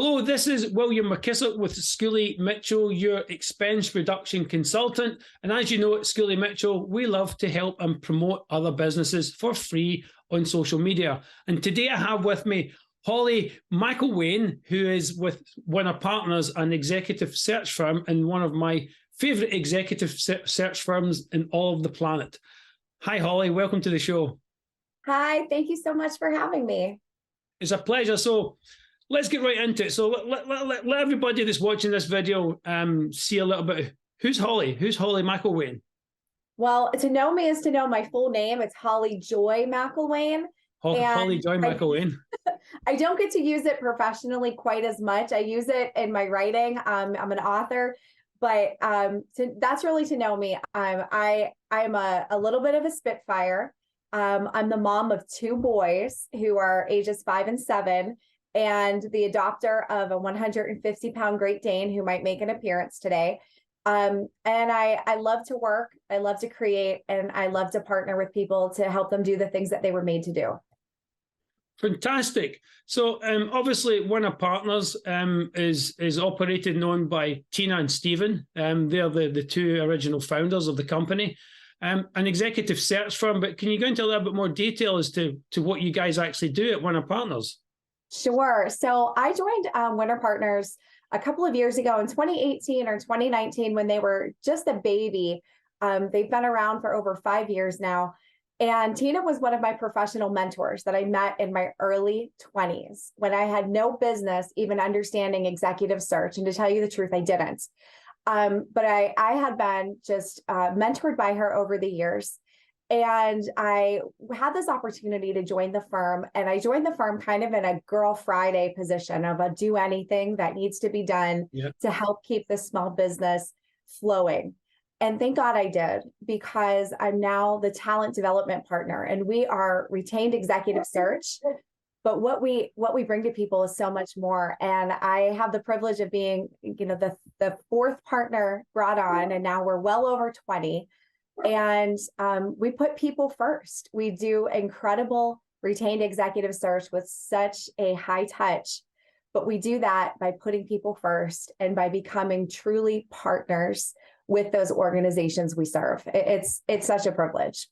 Hello, this is William McKissock with Schooley Mitchell, your expense reduction consultant. And as you know, at Schooley Mitchell, we love to help and promote other businesses for free on social media. And today I have with me Holly McIlwain, who is with Winner Partners, an executive search firm and one of my favorite executive search firms in all of the planet. Hi, Holly. Welcome to the show. Hi. Thank you so much for having me. It's a pleasure. So let's get right into it. So let everybody that's watching this video see a little bit. Who's Holly? Who's Holly McIlwain? Well, to know me is to know my full name. It's Holly Joy McIlwain. Holly Joy McIlwain. I don't get to use it professionally quite as much. I use it in my writing. I'm an author, but that's really to know me. I'm a little bit of a spitfire. I'm the mom of two boys who are ages 5 and 7. And the adopter of a 150-pound Great Dane who might make an appearance today. And I love to work, I love to create, and I love to partner with people to help them do the things that they were made to do. Fantastic. So obviously Winner Partners is operated and owned by Tina and Stephen. They're the two original founders of the company. An executive search firm, but can you go into a little bit more detail as to what you guys actually do at Winner Partners? Sure. So I joined Winner Partners a couple of years ago in 2018 or 2019 when they were just a baby. They've been around for over 5 years now. And Tina was one of my professional mentors that I met in my early 20s when I had no business even understanding executive search. And to tell you the truth, I didn't. But I had been just mentored by her over the years. And I had this opportunity to join the firm, and I joined the firm kind of in a Girl Friday position of a do anything that needs to be done to help keep this small business flowing. And thank God I did, because I'm now the talent development partner, and we are retained executive search. But what we bring to people is so much more. And I have the privilege of being, the fourth partner brought on, and now we're well over 20. And we put people first. We do incredible retained executive search with such a high touch, but we do that by putting people first and by becoming truly partners with those organizations we serve. It's such a privilege.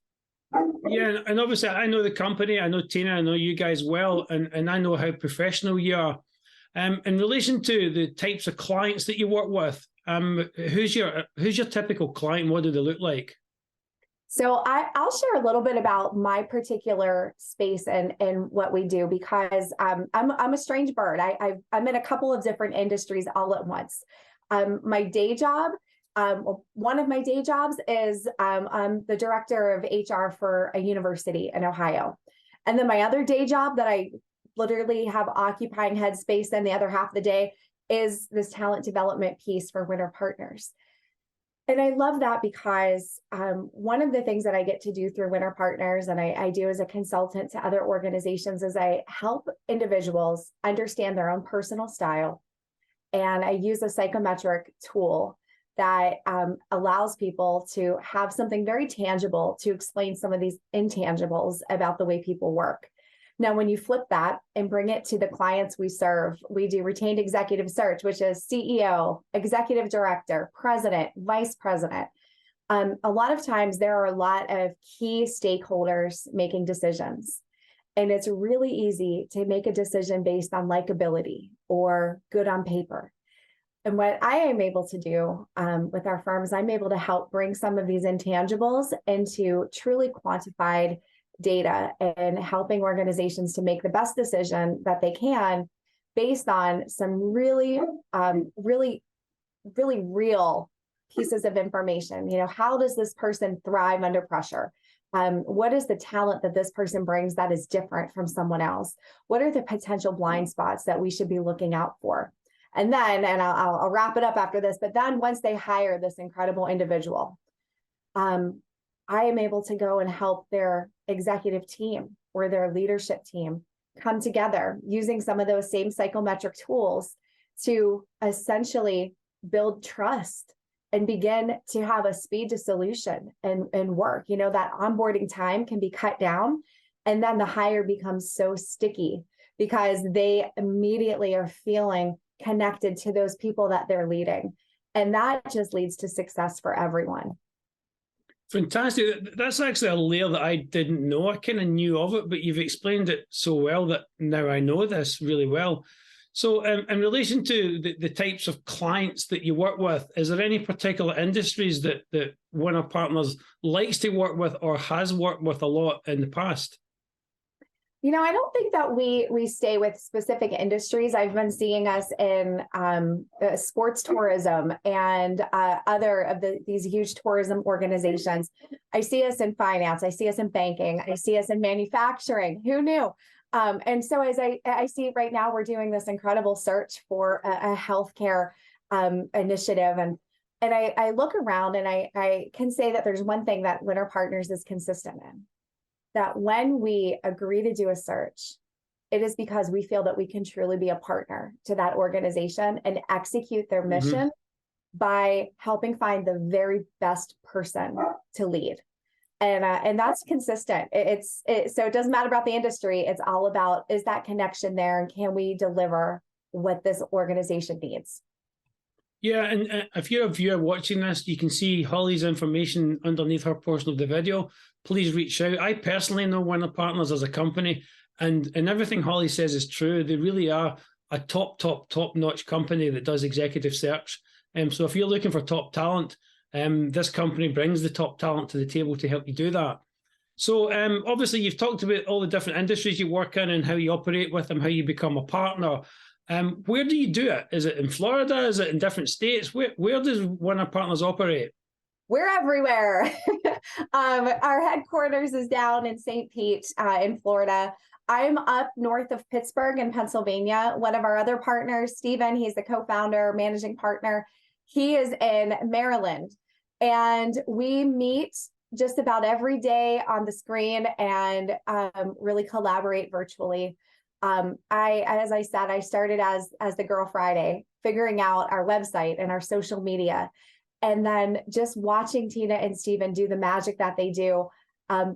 Yeah, and obviously I know the company, I know Tina, I know you guys well, and I know how professional you are. In relation to the types of clients that you work with, who's your typical client? What do they look like? So I'll share a little bit about my particular space and what we do, because I'm a strange bird. I'm in a couple of different industries all at once. My day job, one of my day jobs is I'm the director of HR for a university in Ohio. And then my other day job that I literally have occupying headspace in the other half of the day is this talent development piece for Winner Partners. And I love that because one of the things that I get to do through Winner Partners, and I do as a consultant to other organizations, is I help individuals understand their own personal style. And I use a psychometric tool that allows people to have something very tangible to explain some of these intangibles about the way people work. Now, when you flip that and bring it to the clients we serve, we do retained executive search, which is CEO, executive director, president, vice president. A lot of times there are a lot of key stakeholders making decisions. And it's really easy to make a decision based on likability or good on paper. And what I am able to do with our firms, I'm able to help bring some of these intangibles into truly quantified data and helping organizations to make the best decision that they can based on some really real pieces of information. How does this person thrive under pressure? What is the talent that this person brings that is different from someone else? What are the potential blind spots that we should be looking out for? And then, and I'll wrap it up after this, but then once they hire this incredible individual, I am able to go and help their executive team or their leadership team come together using some of those same psychometric tools to essentially build trust and begin to have a speed to solution and work. That onboarding time can be cut down, and then the hire becomes so sticky because they immediately are feeling connected to those people that they're leading. And that just leads to success for everyone. Fantastic. That's actually a layer that I didn't know. I kind of knew of it, but you've explained it so well that now I know this really well. So in relation to the types of clients that you work with, is there any particular industries that Winner Partners likes to work with or has worked with a lot in the past? I don't think that we stay with specific industries. I've been seeing us in sports tourism and other of these huge tourism organizations. I see us in finance. I see us in banking. I see us in manufacturing. Who knew? And so as I see right now, we're doing this incredible search for a healthcare initiative. And I look around and I can say that there's one thing that Winner Partners is consistent in. That when we agree to do a search, it is because we feel that we can truly be a partner to that organization and execute their mission by helping find the very best person to lead. And that's consistent. So it doesn't matter about the industry. It's all about, is that connection there, and can we deliver what this organization needs? Yeah, and if you're a viewer watching this, you can see Holly's information underneath her portion of the video. Please reach out. I personally know Winner Partners as a company, and everything Holly says is true. They really are a top-notch company that does executive search. So if you're looking for top talent, this company brings the top talent to the table to help you do that. So obviously, you've talked about all the different industries you work in and how you operate with them, how you become a partner. Where do you do it? Is it in Florida? Is it in different states? Where does Winner Partners operate? We're everywhere. Our headquarters is down in St. Pete in Florida. I'm up north of Pittsburgh in Pennsylvania. One of our other partners, Stephen, he's the co-founder, managing partner. He is in Maryland. And we meet just about every day on the screen and really collaborate virtually. As I said, I started as the Girl Friday, figuring out our website and our social media. And then just watching Tina and Stephen do the magic that they do.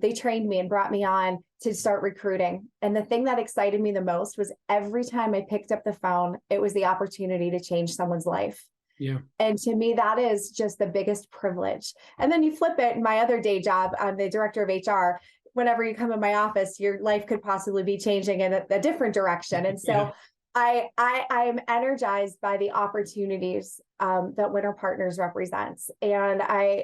They trained me and brought me on to start recruiting. And the thing that excited me the most was every time I picked up the phone, it was the opportunity to change someone's life. Yeah. And to me, that is just the biggest privilege. And then you flip it. My other day job, I'm the director of HR. Whenever you come in my office, your life could possibly be changing in a different direction. And so I am energized by the opportunities that Winner Partners represents. And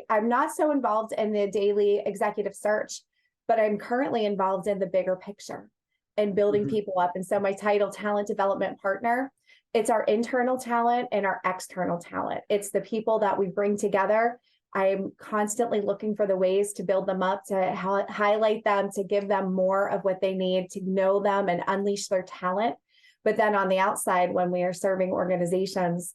I'm not so involved in the daily executive search, but I'm currently involved in the bigger picture and building people up. And so my title, Talent Development Partner, it's our internal talent and our external talent. It's the people that we bring together. I'm constantly looking for the ways to build them up, to highlight them, to give them more of what they need, to know them and unleash their talent. But then on the outside, when we are serving organizations,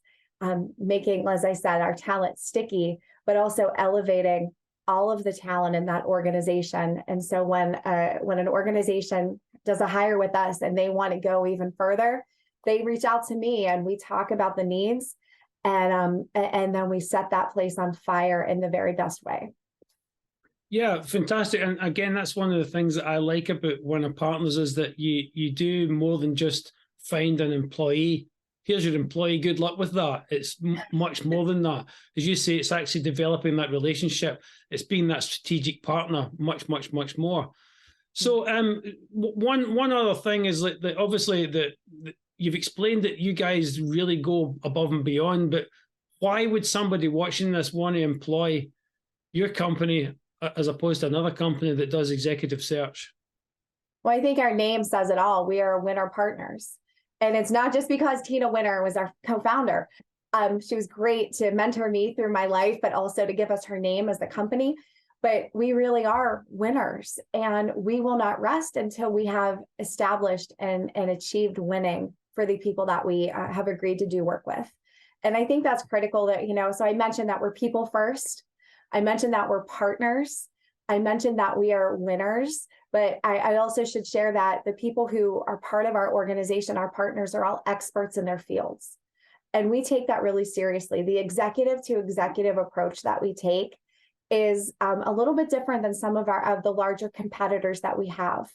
making, as I said, our talent sticky, but also elevating all of the talent in that organization. And so when an organization does a hire with us and they want to go even further, they reach out to me and we talk about the needs, and then we set that place on fire in the very best way. Yeah, fantastic. And again, that's one of the things that I like about Winner Partners is that you do more than just find an employee. Here's your employee, good luck with that. It's much more than that. As you say, it's actually developing that relationship. It's being that strategic partner, much more. So one other thing is that obviously that you've explained that you guys really go above and beyond, but why would somebody watching this want to employ your company as opposed to another company that does executive search? Well, I think our name says it all. We are Winner Partners. And it's not just because Tina Winner was our co-founder. She was great to mentor me through my life, but also to give us her name as the company. But we really are winners, and we will not rest until we have established and achieved winning for the people that we have agreed to do work with. And I think that's critical that, so I mentioned that we're people first. I mentioned that we're partners. I mentioned that we are winners, but I also should share that the people who are part of our organization, our partners, are all experts in their fields. And we take that really seriously. The executive to executive approach that we take is a little bit different than some of the larger competitors that we have,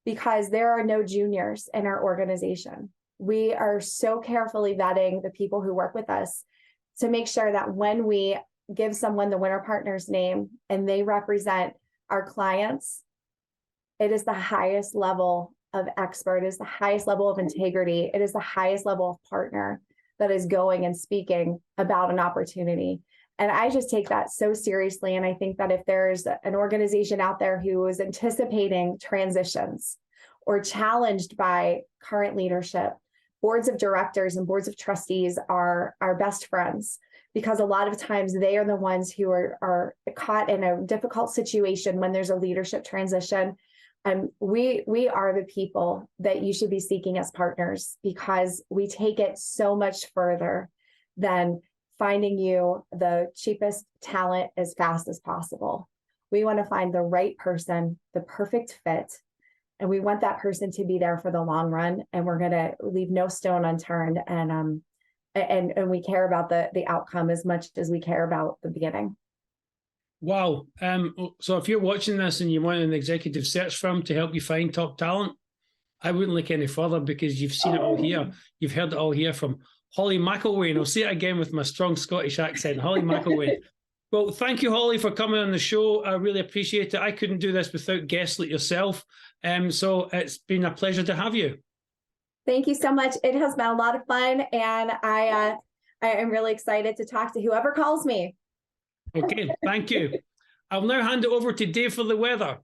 because there are no juniors in our organization. We are so carefully vetting the people who work with us to make sure that when we give someone the winner partner's name and they represent our clients, it is the highest level of expert, it is the highest level of integrity, it is the highest level of partner that is going and speaking about an opportunity. And I just take that so seriously. And I think that if there's an organization out there who is anticipating transitions or challenged by current leadership, boards of directors and boards of trustees are our best friends, because a lot of times they are the ones who are caught in a difficult situation when there's a leadership transition. And we are the people that you should be seeking as partners, because we take it so much further than finding you the cheapest talent as fast as possible. We want to find the right person, the perfect fit, and we want that person to be there for the long run. And we're going to leave no stone unturned. And we care about the outcome as much as we care about the beginning. Wow. So if you're watching this and you want an executive search firm to help you find top talent, I wouldn't look any further, because you've seen it all here. You've heard it all here from Holly McIlwain. I'll say it again with my strong Scottish accent, Holly McIlwain. Well, thank you, Holly, for coming on the show. I really appreciate it. I couldn't do this without guests like yourself. So it's been a pleasure to have you. Thank you so much. It has been a lot of fun, and I am really excited to talk to whoever calls me. Okay, thank you. I'll now hand it over to Dave for the weather.